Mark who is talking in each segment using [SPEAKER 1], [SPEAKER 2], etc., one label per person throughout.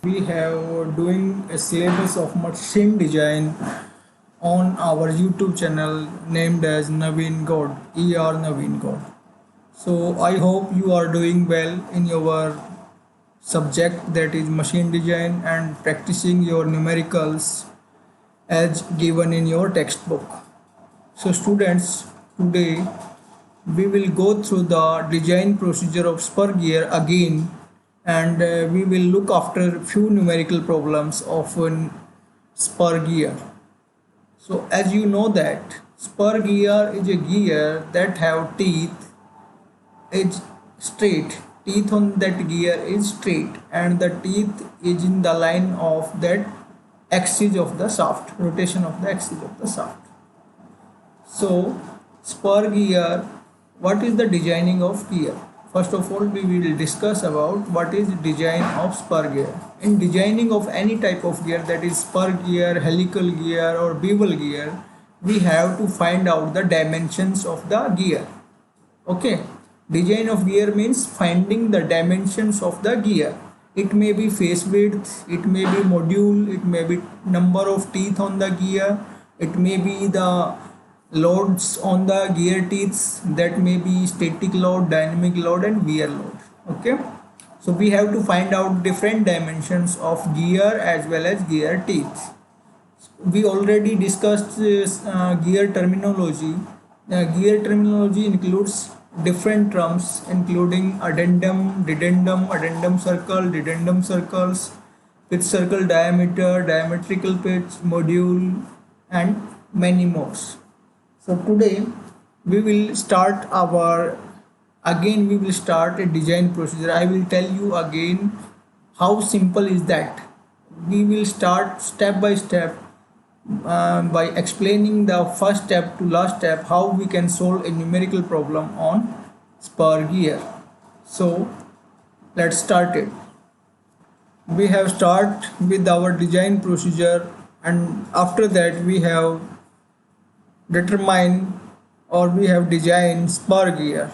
[SPEAKER 1] we have doing a syllabus of machine design on our YouTube channel named as Naveen Gaur, ER Naveen Gaur. So I hope you are doing well in your subject, that is machine design, and practicing your numericals as given in your textbook. So students, today we will go through the design procedure of spur gear again, and we will look after few numerical problems of spur gear. So as you know that spur gear is a gear that have teeth is straight. Teeth on that gear is straight, and the teeth is in the line of that axis of the shaft, rotation of the axis of the shaft. So spur gear, what is the designing of gear? First of all, we will discuss about what is design of spur gear. In designing of any type of gear, that is spur gear, helical gear or bevel gear, we have to find out the dimensions of the gear. Okay, design of gear means finding the dimensions of the gear. It may be face width, it may be module, it may be number of teeth on the gear, it may be the loads on the gear teeth, that may be static load, dynamic load and wear load. Okay, so we have to find out different dimensions of gear as well as gear teeth. We already discussed this gear terminology. Gear terminology includes different terms including addendum, addendum circle, dedendum circles, pitch circle diameter, diametrical pitch, module and many more. So today we will start a design procedure. I will tell you again how simple is that. We will start step by step by explaining the first step to last step how we can solve a numerical problem on spur gear. So let's start it. We have start with our design procedure, and after that we have determined or we have designed spur gear,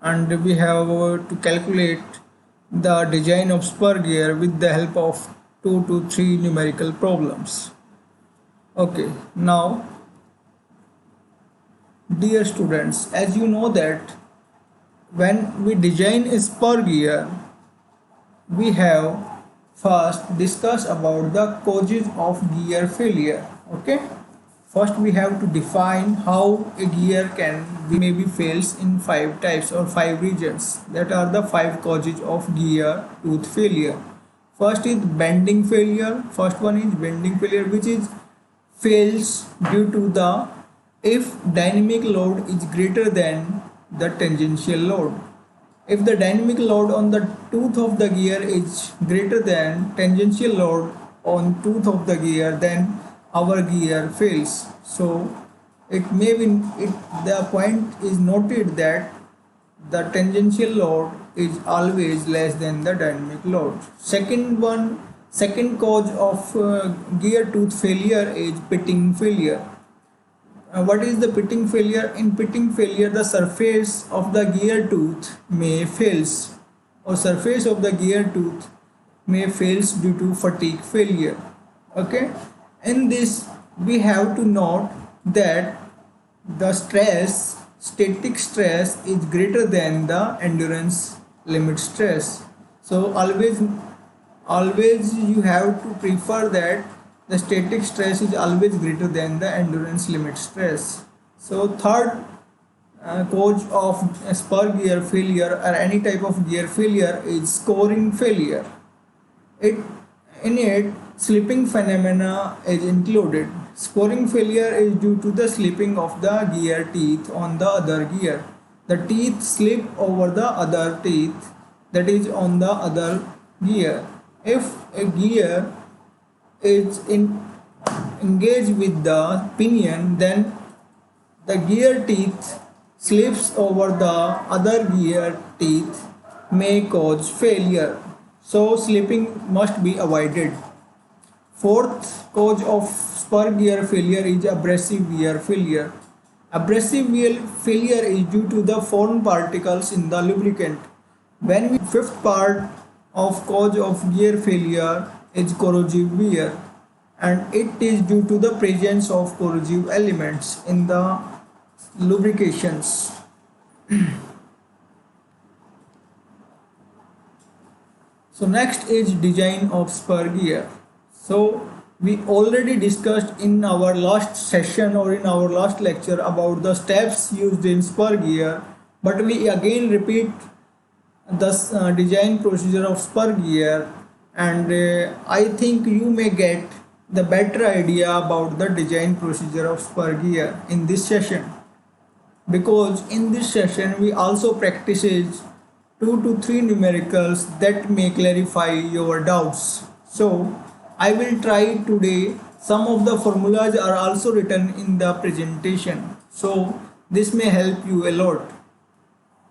[SPEAKER 1] and we have to calculate the design of spur gear with the help of 2 to 3 numerical problems. Okay, now dear students, as you know that when we design a spur gear, we have first discuss about the causes of gear failure. Okay, first we have to define how a gear can maybe fails in 5 types or 5 regions. That are the 5 causes of gear tooth failure. First is bending failure. First one is bending failure, which is fails due to the if dynamic load is greater than the tangential load. If the dynamic load on the tooth of the gear is greater than tangential load on tooth of the gear, then our gear fails. So it may be the point is noted that the tangential load is always less than the dynamic load. Second cause of gear tooth failure is pitting failure. What is the pitting failure? In pitting failure, the surface of the gear tooth may fails, or surface of the gear tooth may fails due to fatigue failure. Okay, in this we have to note that the static stress is greater than the endurance limit stress. So always you have to prefer that the static stress is always greater than the endurance limit stress. So third cause of spur gear failure or any type of gear failure is scoring failure. In it slipping phenomena is included. Scoring failure is due to the slipping of the gear teeth on the other gear. The teeth slip over the other teeth that is on the other gear. If a gear is engaged with the pinion, then the gear teeth slips over the other gear teeth may cause failure. So slipping must be avoided. Fourth cause of spur gear failure is abrasive gear failure. Abrasive gear failure is due to the foreign particles in the lubricant. Fifth part of cause of gear failure is corrosive wear, and it is due to the presence of corrosive elements in the lubrications. So next is design of spur gear. So we already discussed in our last session or in our last lecture about the steps used in spur gear, but we again repeat the design procedure of spur gear, and I think you may get the better idea about the design procedure of spur gear in this session, because in this session we also practices 2 to 3 numericals that may clarify your doubts. So I will try today. Some of the formulas are also written in the presentation, so this may help you a lot.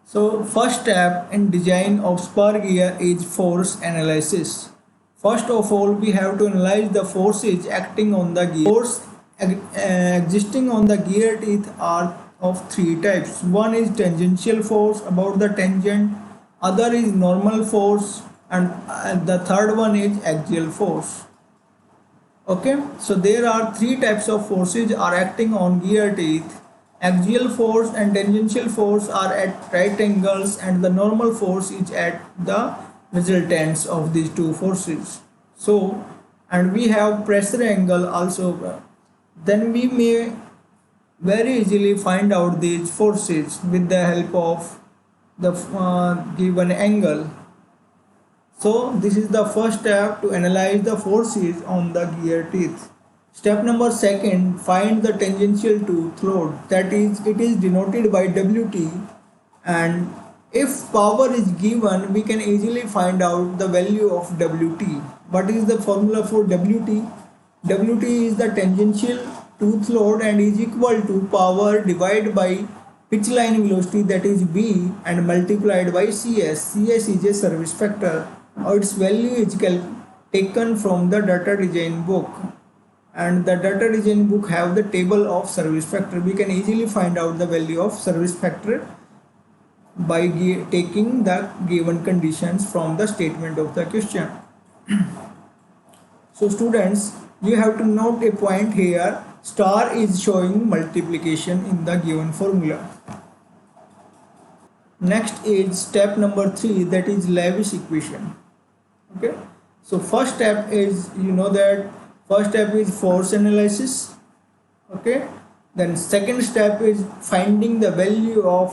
[SPEAKER 1] So first step in design of spur gear is force analysis. First of all, we have to analyze the forces acting on the gear. Force existing on the gear teeth are of three types. One is tangential force about the tangent, other is normal force, and the third one is axial force. Okay, so there are three types of forces are acting on gear teeth. Axial force and tangential force are at right angles, and the normal force is at the resultants of these two forces. So, and we have pressure angle also. Then we may very easily find out these forces with the help of the given angle. So this is the first step to analyze the forces on the gear teeth. Step number second, find the tangential tooth load, that is, it is denoted by Wt, and if power is given we can easily find out the value of Wt. What is the formula for Wt? Wt is the tangential tooth load and is equal to power divided by pitch line velocity, that is B, and multiplied by Cs. Cs is a service factor. Its value is taken from the data design book, and the data design book have the table of service factor. We can easily find out the value of service factor by taking the given conditions from the statement of the question. So students, you have to note a point here. Star is showing multiplication in the given formula. Next is step number 3, that is Lewis equation. Okay, so first step is, you know that first step is force analysis. Okay, then second step is finding the value of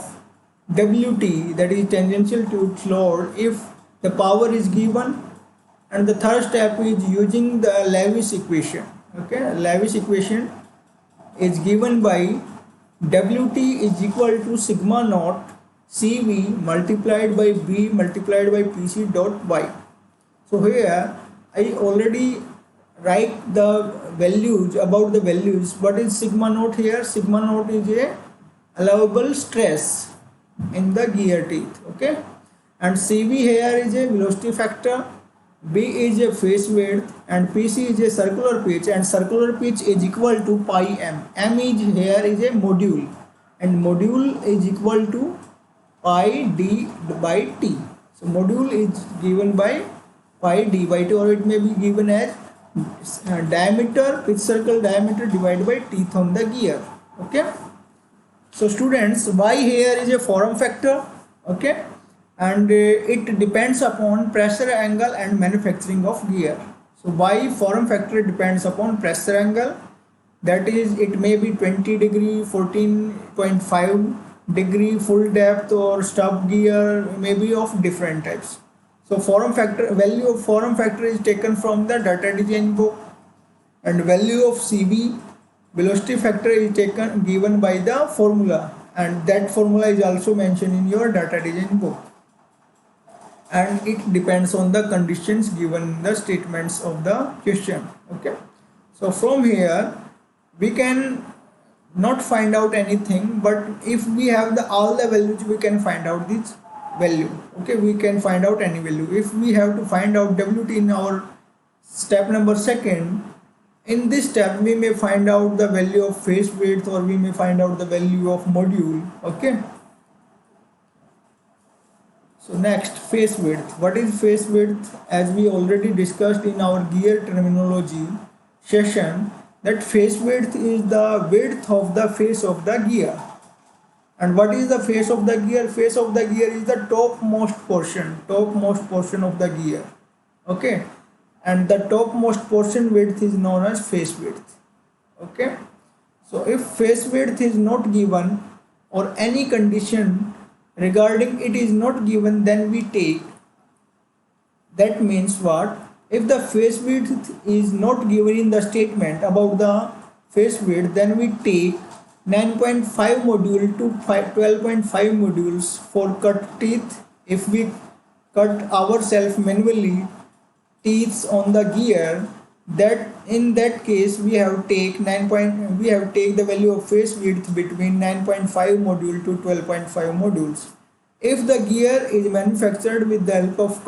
[SPEAKER 1] Wt, that is tangential tooth load, if the power is given, and the third step is using the Lewis equation. Okay, Lewis equation is given by Wt is equal to sigma naught Cv multiplied by B multiplied by Pc dot y. So here I already write the values about the values. What is sigma naught here? Sigma naught is a allowable stress in the gear teeth. Okay, and Cv here is a velocity factor, B is a face width, and Pc is a circular pitch, and circular pitch is equal to pi m. M is here is a module, and module is equal to pi d by t. So module is given by pi d by t, or it may be given as diameter, pitch circle diameter divided by teeth on the gear. Okay, so students, y here is a form factor. Okay, and it depends upon pressure angle and manufacturing of gear. So y form factor depends upon pressure angle, that is, it may be 20 degree, 14.5 degree, full depth, or stub gear may be of different types. So form factor, value of form factor is taken from the data design book, and value of Cv velocity factor is taken given by the formula, and that formula is also mentioned in your data design book, and it depends on the conditions given in the statements of the question. Okay, so from here we can not find out anything, but if we have the all the values we can find out this value. Okay, we can find out any value. If we have to find out Wt in our step number second, in this step we may find out the value of face width, or we may find out the value of module. Okay, So next, face width. What is face width? As we already discussed in our gear terminology session, that face width is the width of the face of the gear. And what is the face of the gear? Face of the gear is the topmost portion of the gear. Okay, and the topmost portion width is known as face width. Okay, so if face width is not given or any condition regarding it is not given, then we take, that means what, if the face width is not given in the statement about the face width, then we take 9.5 module to 12.5 modules for cut teeth. If we cut ourselves manually teeth on the gear, that in that case we have take the value of face width between 9.5 module to 12.5 modules. If the gear is manufactured with the help of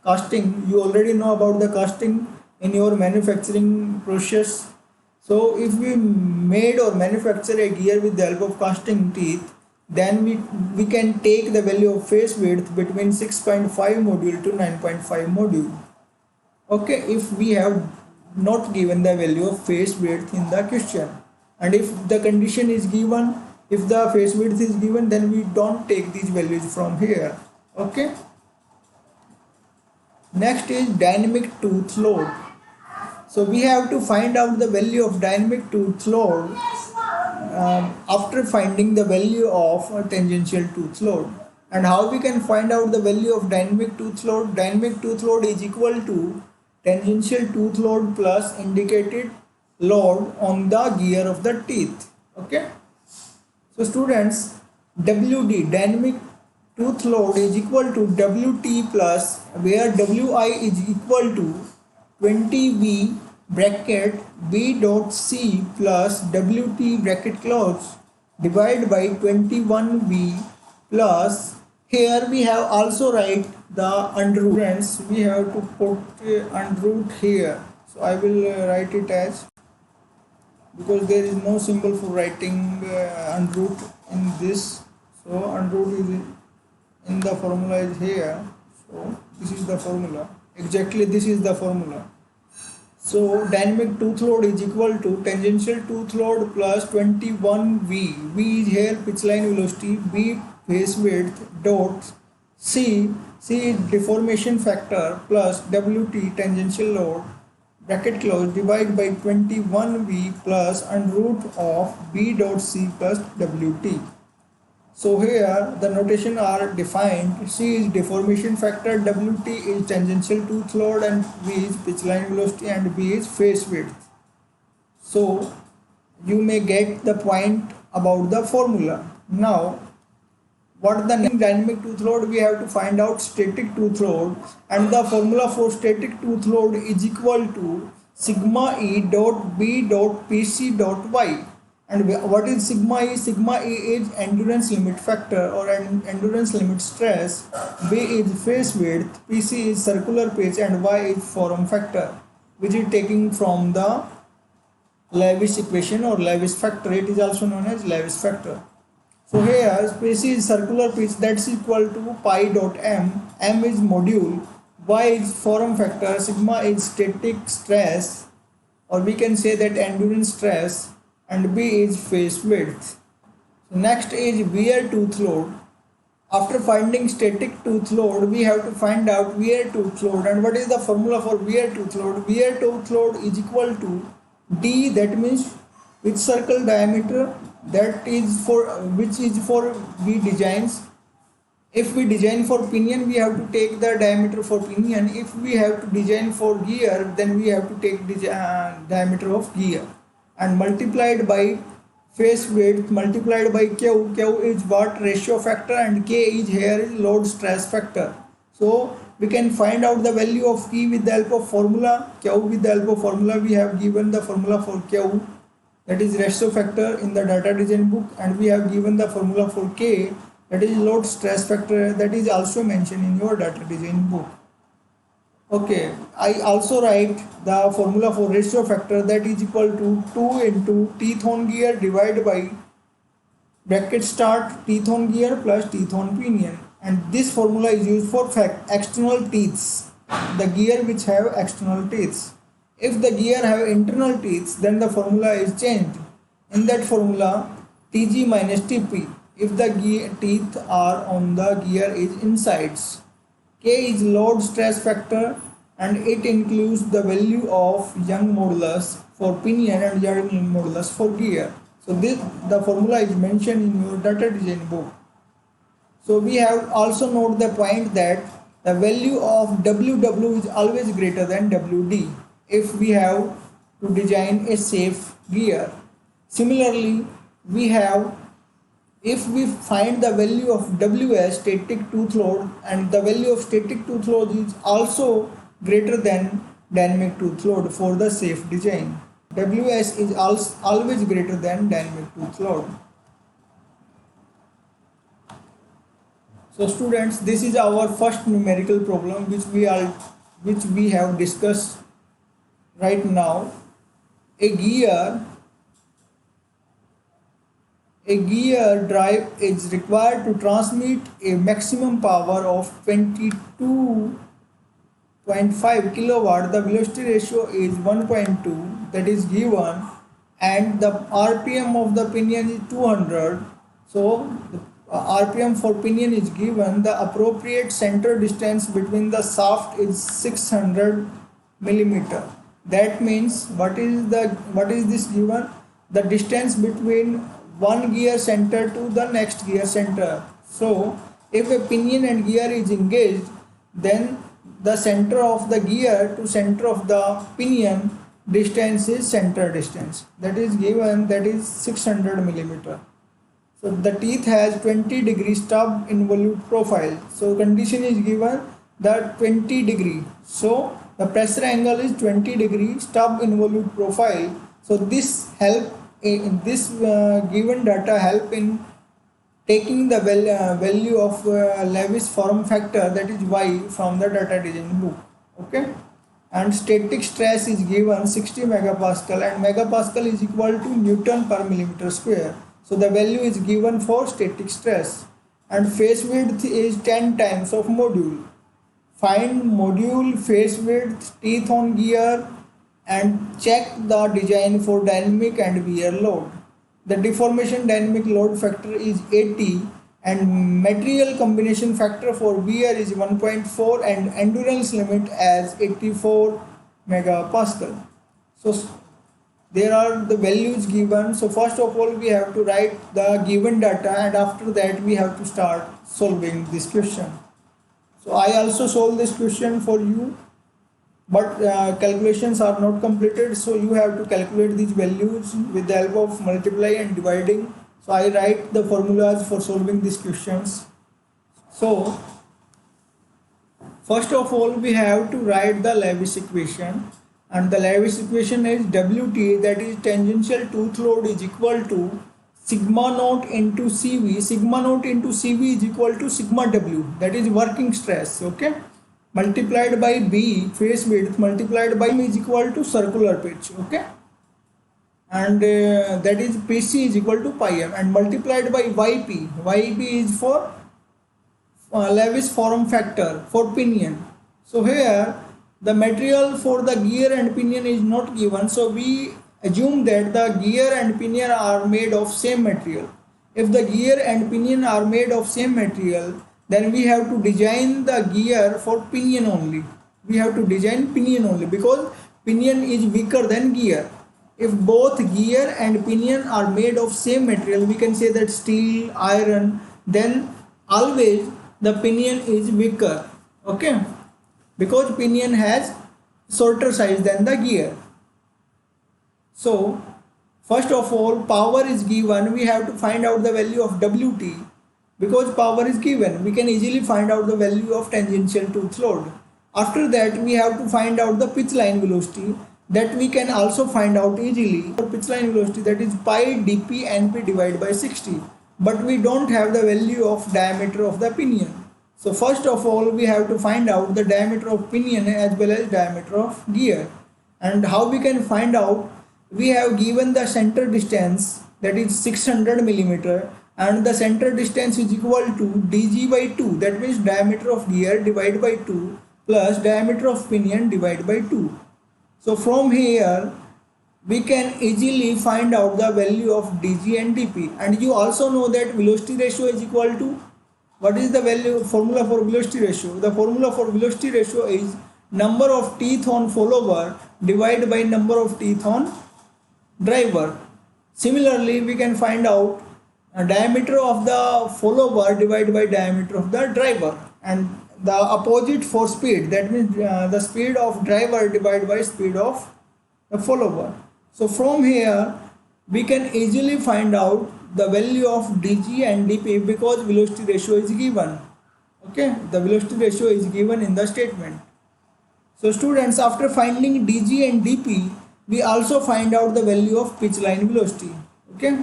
[SPEAKER 1] casting, you already know about the casting in your manufacturing process. So if we made or manufacture a gear with the help of casting teeth, then we can take the value of face width between 6.5 module to 9.5 module. Okay, if we have not given the value of face width in the question, and if the condition is given, if the face width is given, then we don't take these values from here. Okay, next is dynamic tooth load. So we have to find out the value of dynamic tooth load after finding the value of tangential tooth load. And how we can find out the value of dynamic tooth load? Dynamic tooth load is equal to tangential tooth load plus indicated load on the gear of the teeth. Okay, so students, WD, dynamic tooth load, is equal to WT plus, where WI is equal to 20V bracket B dot C plus WT bracket close divided by 21V plus, here we have also write the under root. Friends, we have to put under root here. So I will write it as, because there is no symbol for writing under root in this. So under root is in the formula is here. So this is the formula. Exactly, this is the formula. So dynamic tooth load is equal to tangential tooth load plus 21V. V is here pitch line velocity, B face width dot C is deformation factor plus WT tangential load bracket close divided by 21V plus under root of B dot C plus WT. So here the notation are defined. C is deformation factor, WT is tangential tooth load, and V is pitch line velocity, and B is face width. So you may get the point about the formula. Now, what the dynamic tooth load? We have to find out static tooth load, and the formula for static tooth load is equal to sigma E dot B dot PC dot Y. And what is sigma E? Sigma E is endurance limit factor or endurance limit stress, B is face width, PC is circular pitch, and Y is forum factor, which is taken from the Lewis equation or Lewis factor. It is also known as Lewis factor. So here PC is circular pitch, that's equal to pi dot m, m is module, Y is forum factor, sigma is static stress, or we can say that endurance stress, and B is face width. So next is wear tooth load. After finding static tooth load, we have to find out wear tooth load. And what is the formula for wear tooth load? Wear tooth load is equal to D, that means which circle diameter, that is for which is for V designs. If we design for pinion, we have to take the diameter for pinion. If we have to design for gear, then we have to take the diameter of gear, and multiplied by face width multiplied by Q. Q is what? Ratio factor, and K is here is load stress factor. So we can find out the value of K with the help of formula. Q with the help of formula, we have given the formula for Q, that is ratio factor, in the data design book, and we have given the formula for K, that is load stress factor, that is also mentioned in your data design book. Okay, I also write the formula for ratio factor, that is equal to 2 into teeth on gear divided by bracket start teeth on gear plus teeth on pinion. and this formula is used for external teeths, the gear which have external teeths. If the gear have internal teeths, then the formula is changed. In that formula, Tg minus Tp, if the gear teeth are on the gear is insides. K is load stress factor and it includes the value of Young modulus for pinion and Young modulus for gear. So this the formula is mentioned in your data design book. So we have also note the point that the value of WW is always greater than WD if we have to design a safe gear. Similarly, we have, if we find the value of WS static tooth load and the value of static tooth load is also greater than dynamic tooth load for the safe design. WS is always greater than dynamic tooth load. So students, this is our first numerical problem which we have discussed right now. A gear drive is required to transmit a maximum power of 22.5 kilowatt. The velocity ratio is 1.2, that is given, and the RPM of the pinion is 200. So the RPM for pinion is given. The appropriate center distance between the shaft is 600 millimeter. That means what is this given? The distance between one gear center to the next gear center. So if a pinion and gear is engaged, then the center of the gear to center of the pinion distance is center distance. That is given, that is 600 millimeter. So the teeth has 20 degree stub involute profile. So condition is given that 20 degree. So the pressure angle is 20 degree stub involute profile. So this help in this given data help in taking the value of Lewis form factor, that is Y, from the data design book. Okay, and static stress is given 60 megapascal and megapascal is equal to Newton per millimeter square. So the value is given for static stress, and face width is 10 times of module. Find module face width, teeth on gear, and check the design for dynamic and wear load. The deformation dynamic load factor is 80 and material combination factor for wear is 1.4 and endurance limit as 84 megapascal. So there are the values given. So first of all we have to write the given data, and after that we have to start solving this question. So I also solve this question for you, but calculations are not completed, so you have to calculate these values with the help of multiply and dividing. So I write the formulas for solving these questions. So first of all we have to write the Lewis equation, and the Lewis equation is WT, that is tangential tooth load, is equal to sigma naught into CV. Sigma naught into CV is equal to sigma W, that is working stress, okay, multiplied by B, face width, multiplied by M is equal to circular pitch, okay, and that is PC is equal to pi m, and multiplied by YP. YP is for Lewis form factor for pinion. So here the material for the gear and pinion is not given, so we assume that the gear and pinion are made of same material. If the gear and pinion are made of same material, then we have to design the gear for pinion only. We have to design pinion only because pinion is weaker than gear. If both gear and pinion are made of same material, we can say that steel, iron, then always the pinion is weaker, okay, because pinion has shorter size than the gear. So first of all power is given, we have to find out the value of WT. Because power is given, we can easily find out the value of tangential tooth load. After that we have to find out the pitch line velocity, that we can also find out easily. For pitch line velocity, that is pi dp np divided by 60, but we don't have the value of diameter of the pinion. So first of all we have to find out the diameter of pinion as well as diameter of gear. And how we can find out? We have given the center distance, that is 600 millimeter, and the center distance is equal to dg by 2, that means diameter of gear divided by 2 plus diameter of pinion divided by 2. So from here we can easily find out the value of dg and dp. And you also know that velocity ratio is equal to, what is the value formula for velocity ratio? The formula for velocity ratio is number of teeth on follower divided by number of teeth on driver. Similarly, we can find out diameter of the follower divided by diameter of the driver, and the opposite for speed, that means the speed of driver divided by speed of the follower. So from here we can easily find out the value of dg and dp because velocity ratio is given. Okay, the velocity ratio is given in the statement. So students, after finding dg and dp, we also find out the value of pitch line velocity. Okay,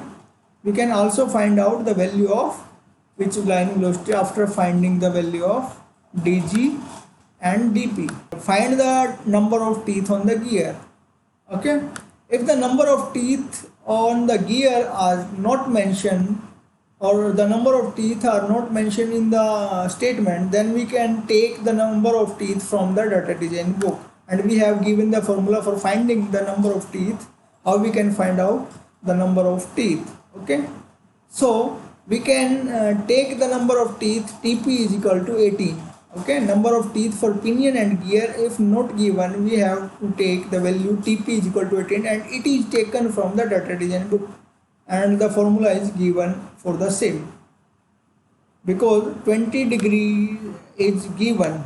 [SPEAKER 1] we can also find out the value of pitch line velocity after finding the value of dg and dp. Find the number of teeth on the gear. Okay, if the number of teeth on the gear are not mentioned, or the number of teeth are not mentioned in the statement, then we can take the number of teeth from the data design book, and we have given the formula for finding the number of teeth, how we can find out the number of teeth. Okay, so we can take the number of teeth, tp is equal to 18. Okay, number of teeth for pinion and gear, if not given, we have to take the value tp is equal to 18, and it is taken from the data design book, and the formula is given for the same because 20 degree is given.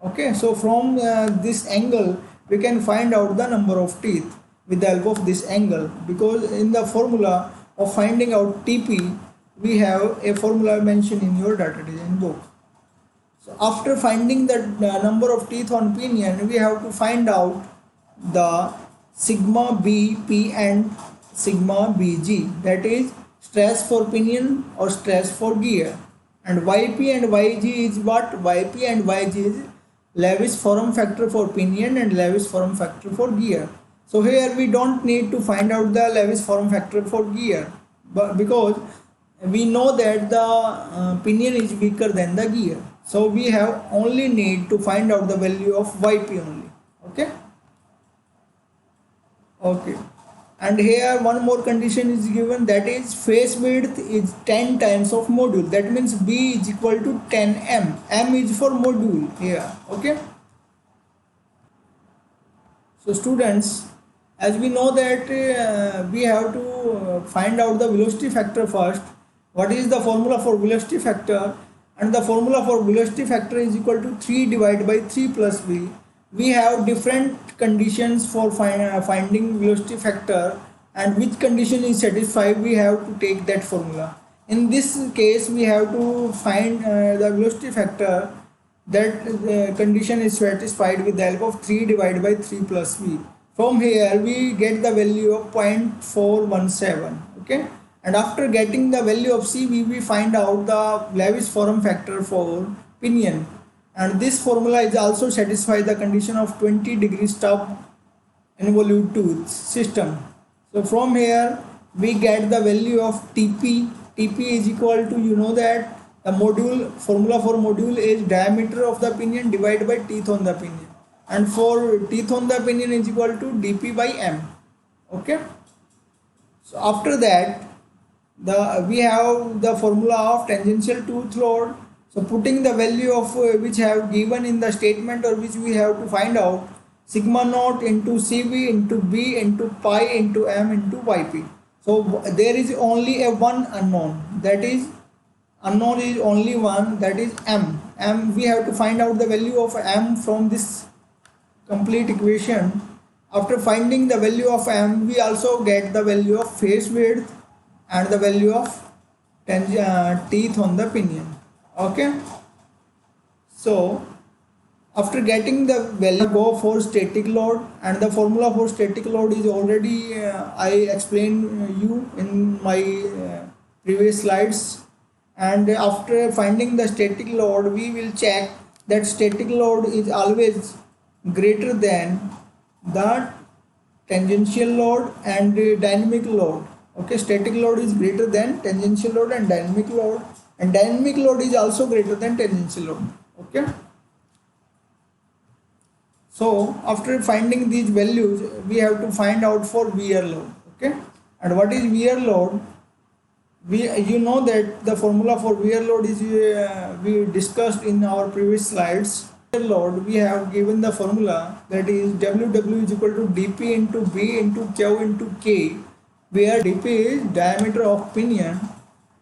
[SPEAKER 1] Okay, so from this angle we can find out the number of teeth with the help of this angle, because in the formula of finding out tp we have a formula mentioned in your data design book. So after finding the number of teeth on pinion, we have to find out the sigma bp and sigma bg, that is stress for pinion or stress for gear, and yp and yg is what? Yp and yg is Lewis form factor for pinion and Lewis form factor for gear. So here we don't need to find out the Lewis form factor for gear, but because we know that the pinion is weaker than the gear, so we have only need to find out the value of yp only. Okay, and here one more condition is given, that is face width is 10 times of module, that means b is equal to 10 m. M is for module here. Okay, so students, as we know that we have to find out the velocity factor first. What is the formula for velocity factor? And the formula for velocity factor is equal to 3 divided by 3 plus v. We have different conditions for finding velocity factor, and which condition is satisfied, we have to take that formula. In this case we have to find the velocity factor, that condition is satisfied with the help of 3 divided by 3 plus v. From here we get the value of 0.417. Okay, and after getting the value of cv, we find out the Lewis form factor for pinion, and this formula is also satisfy the condition of 20 degree stub involute tooth system. So from here we get the value of tp. Tp is equal to, you know that the module formula for module is diameter of the pinion divided by teeth on the pinion, and for teeth on the pinion is equal to dp by m. Okay, so after that we have the formula of tangential tooth load. So putting the value of which have given in the statement, or which we have to find out, sigma naught into cv into b into pi into m into yp. So there is only a one unknown, that is unknown is only one, that is m. We have to find out the value of m from this complete equation. After finding the value of m, we also get the value of face width and the value of teeth on the pinion. Okay, so after getting the value, go for static load, and the formula for static load is already I explained you in my previous slides. And after finding the static load, we will check that static load is always greater than the tangential load and dynamic load. Okay, static load is greater than tangential load and dynamic load is also greater than tangential load. Okay. So after finding these values, we have to find out for wear load. Okay, and what is wear load? We you know that the formula for wear load is we discussed in our previous slides. Wear load, we have given the formula, that is WW is equal to dP into B into Q into K, where dP is diameter of pinion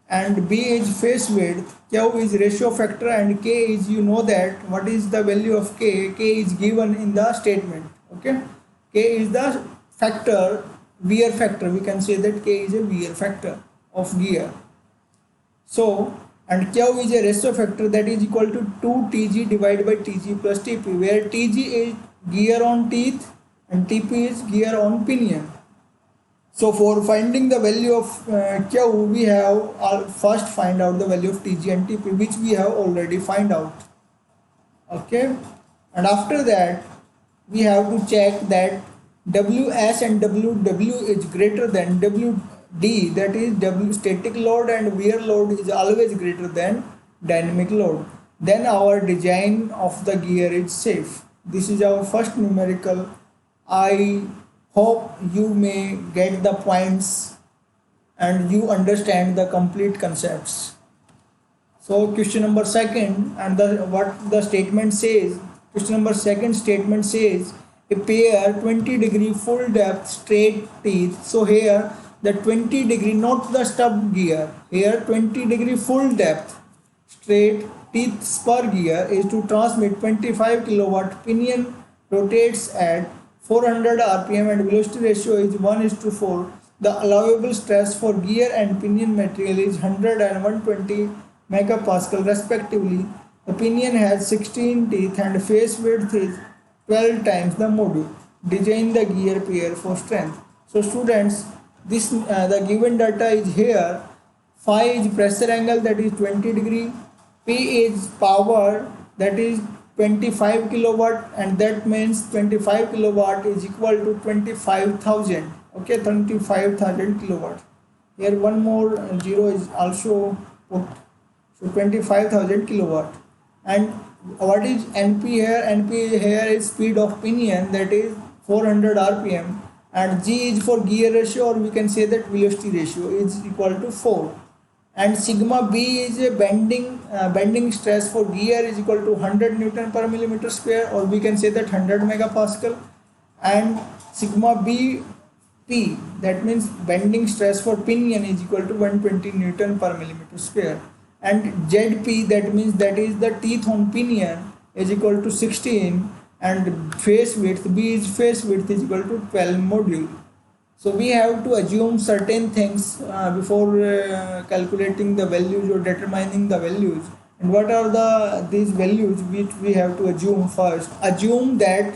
[SPEAKER 1] and B is face width, Q is ratio factor, and K is, you know that what is the value of K. K is given in the statement. Okay, K is the factor, wear factor. We can say that K is a wear factor of gear. So, and Q is a ratio factor, that is equal to 2 Tg divided by Tg plus Tp, where Tg is gear on teeth and Tp is gear on pinion. So for finding the value of Q, we have first find out the value of Tg and Tp, which we have already find out. Okay, and after that we have to check that Ws and Ww is greater than Wd, that is W static load, and wear load is always greater than dynamic load. Then our design of the gear is safe. This is our first numerical. I hope you may get the points and you understand the complete concepts. So question number second, and what the statement says. Question number second statement says a pair 20-degree full depth straight teeth. So here the 20-degree, not the stub gear. Here 20-degree full depth straight teeth spur gear is to transmit 25 kilowatt. Pinion rotates at 400 rpm and velocity ratio is 1:4. The allowable stress for gear and pinion material is 100 and 120 megapascal respectively. The pinion has 16 teeth and face width is 12 times the module. Design the gear pair for strength. So students, this the given data is here. Phi is pressure angle, that is 20-degree. P is power, that is 25 kilowatt, and that means 25 kilowatt is equal to 25,000. Okay, 25,000 kilowatt. Here one more zero is also put. So 25,000 kilowatt. And what is NP here? NP here is speed of pinion, that is 400 rpm, and G is for gear ratio, or we can say that velocity ratio is equal to 4. And sigma B is a bending stress for gear is equal to 100 Newton per millimeter square, or we can say that 100 megapascal. And sigma B P, that means bending stress for pinion, is equal to 120 Newton per millimeter square. And ZP, that means that is the teeth on pinion, is equal to 16, and face width, B is face width, is equal to 12 module. So we have to assume certain things before calculating the values or determining the values. And what are these values which we have to assume first? Assume that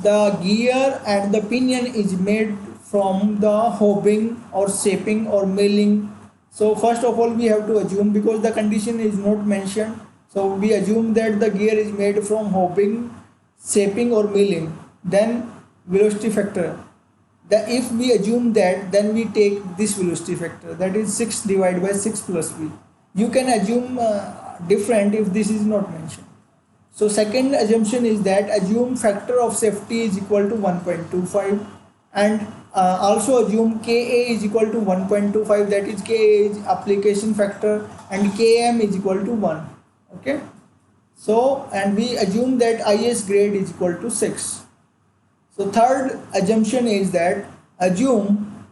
[SPEAKER 1] the gear and the pinion is made from the hobbing or shaping or milling. So first of all we have to assume, because the condition is not mentioned, so we assume that the gear is made from hobbing, shaping or milling. Then velocity factor. If we assume that, then we take this velocity factor, that is 6 divided by 6 plus v. You can assume different if this is not mentioned. So second assumption is that assume factor of safety is equal to 1.25, and also assume Ka is equal to 1.25, that is Ka is application factor, and Km is equal to 1. Okay. So, and we assume that IS grade is equal to 6. So third assumption is that assume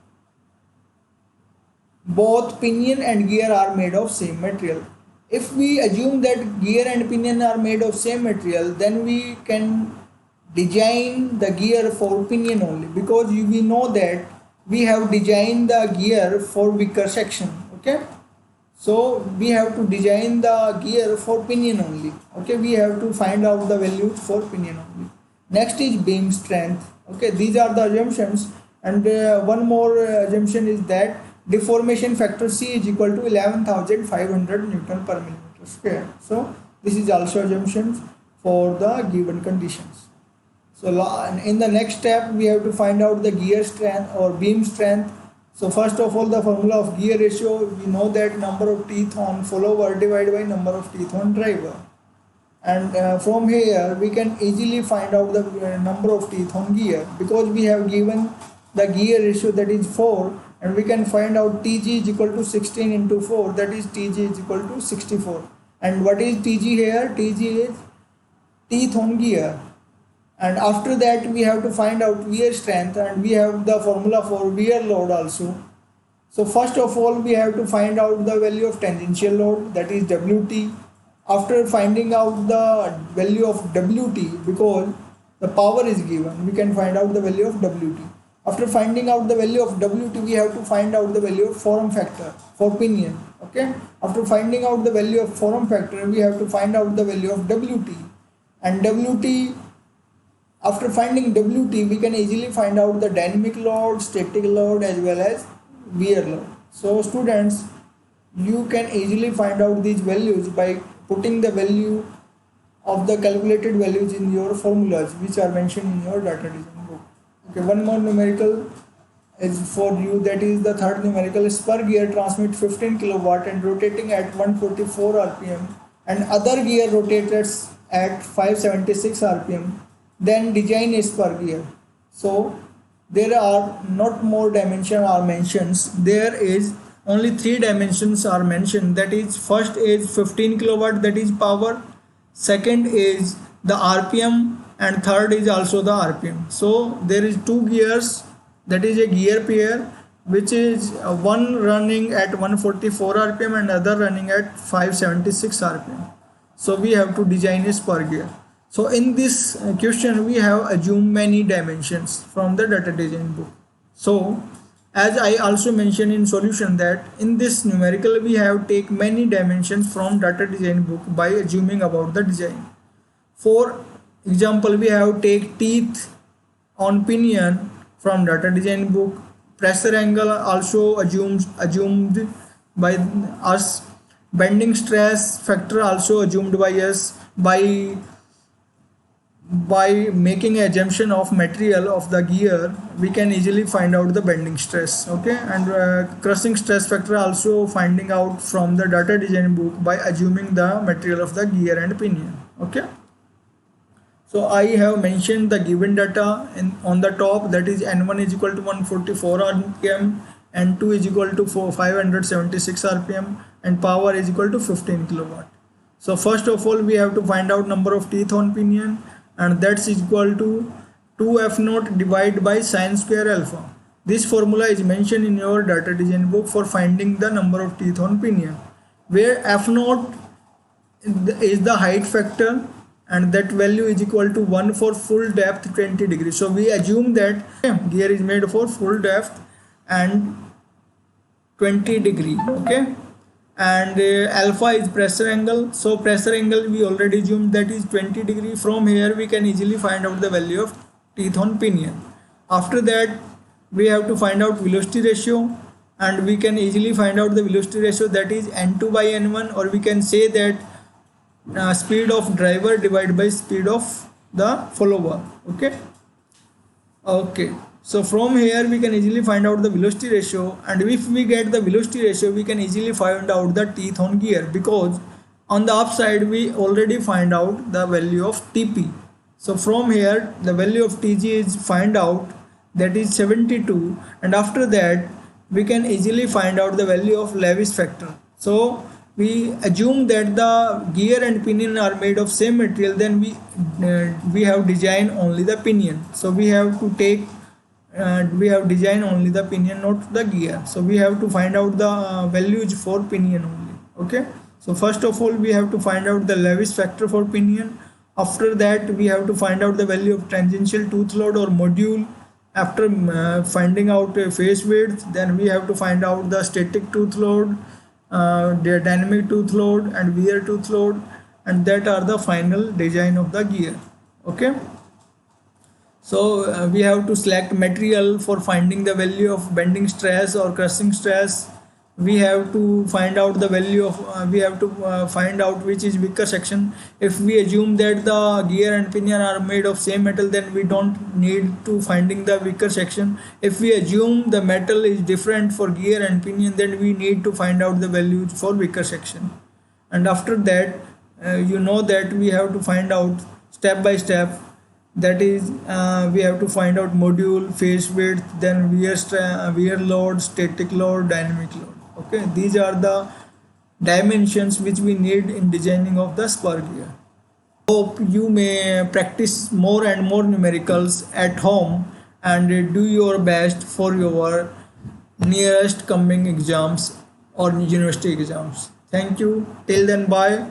[SPEAKER 1] both pinion and gear are made of same material. If we assume that gear and pinion are made of same material, then we can design the gear for pinion only, because we know that we have designed the gear for weaker section. Okay, so we have to design the gear for pinion only. Okay, we have to find out the values for pinion only. Next is beam strength. Okay, these are the assumptions, and one more assumption is that deformation factor C is equal to 11,500 Newton per millimeter square. So this is also assumptions for the given conditions. So in the next step we have to find out the gear strength or beam strength, So first of all, the formula of gear ratio, we know that number of teeth on follower divided by number of teeth on driver. And from here we can easily find out the number of teeth on gear, because we have given the gear ratio, that is 4, and we can find out Tg is equal to 16 into 4, that is Tg is equal to 64. And what is Tg here? Tg is teeth on gear. And after that we have to find out wear strength, and we have the formula for wear load also. So first of all we have to find out the value of tangential load, that is Wt. After finding out the value of Wt, because the power is given, we can find out the value of Wt. After finding out the value of Wt, we have to find out the value of form factor for pinion. Okay. After finding out the value of form factor, we have to find out the value of Wt. And Wt, after finding Wt, we can easily find out the dynamic load, static load, as well as wear load. So students, you can easily find out these values by putting the value of the calculated values in your formulas, which are mentioned in your data design book. Okay, one more numerical is for you, that is the third numerical. Spur gear transmit 15 kilowatt and rotating at 144 rpm, and other gear rotates at 576 rpm. Then design a spur gear. So there are not more dimension are mentions. There is only 3 dimensions are mentioned, that is first is 15 kilowatt, that is power, second is the rpm, and third is also the rpm. So there is 2 gears, that is a gear pair, which is one running at 144 rpm and other running at 576 rpm. So we have to design a spur gear. So in this question we have assumed many dimensions from the data design book. So as I also mentioned in solution, that in this numerical we have take many dimensions from data design book by assuming about the design. For example, we have take teeth on pinion from data design book. Pressure angle also assumed by us. Bending stress factor also assumed by us by making an assumption of material of the gear. We can easily find out the bending stress. Okay, and crushing stress factor also finding out from the data design book by assuming the material of the gear and pinion. Okay, so I have mentioned the given data on the top, that is N1 is equal to 144 rpm, N2 is equal to 576 rpm, and power is equal to 15 kilowatt. So first of all we have to find out number of teeth on pinion, and that's equal to 2f0 divided by sine square alpha. This formula is mentioned in your data design book for finding the number of teeth on pinion, where f0 is the height factor, and that value is equal to 1 for full depth 20 degrees. So we assume that gear is made for full depth and 20 degree. Okay, and alpha is pressure angle. So pressure angle we already assumed, that is 20 degree. From here we can easily find out the value of teeth on pinion. After that we have to find out velocity ratio, and we can easily find out the velocity ratio, that is n2 by n1, or we can say that speed of driver divided by speed of the follower. Okay, so from here we can easily find out the velocity ratio, and if we get the velocity ratio we can easily find out the teeth on gear, because on the upside we already find out the value of TP. So from here the value of TG is find out, that is 72, and after that we can easily find out the value of Lewis factor. So we assume that the gear and pinion are made of same material, then we have designed only the pinion. So we have to take we have designed only the pinion, not the gear. So we have to find out the values for pinion only. Okay, so first of all we have to find out the Lewis factor for pinion. After that we have to find out the value of tangential tooth load or module. After finding out face width, then we have to find out the static tooth load, the dynamic tooth load, and wear tooth load, and that are the final design of the gear. Okay, so we have to select material for finding the value of bending stress or crushing stress. we have to find out the value of we have to find out which is weaker section. If we assume that the gear and pinion are made of same metal, then we don't need to finding the weaker section. If we assume the metal is different for gear and pinion, then we need to find out the value for weaker section. And after that, you know that we have to find out step by step. That is, we have to find out module, phase width, then wear load, static load, dynamic load. Okay, these are the dimensions which we need in designing of the spur gear. Hope you may practice more and more numericals at home and do your best for your nearest coming exams or university exams. Thank you. Till then, bye.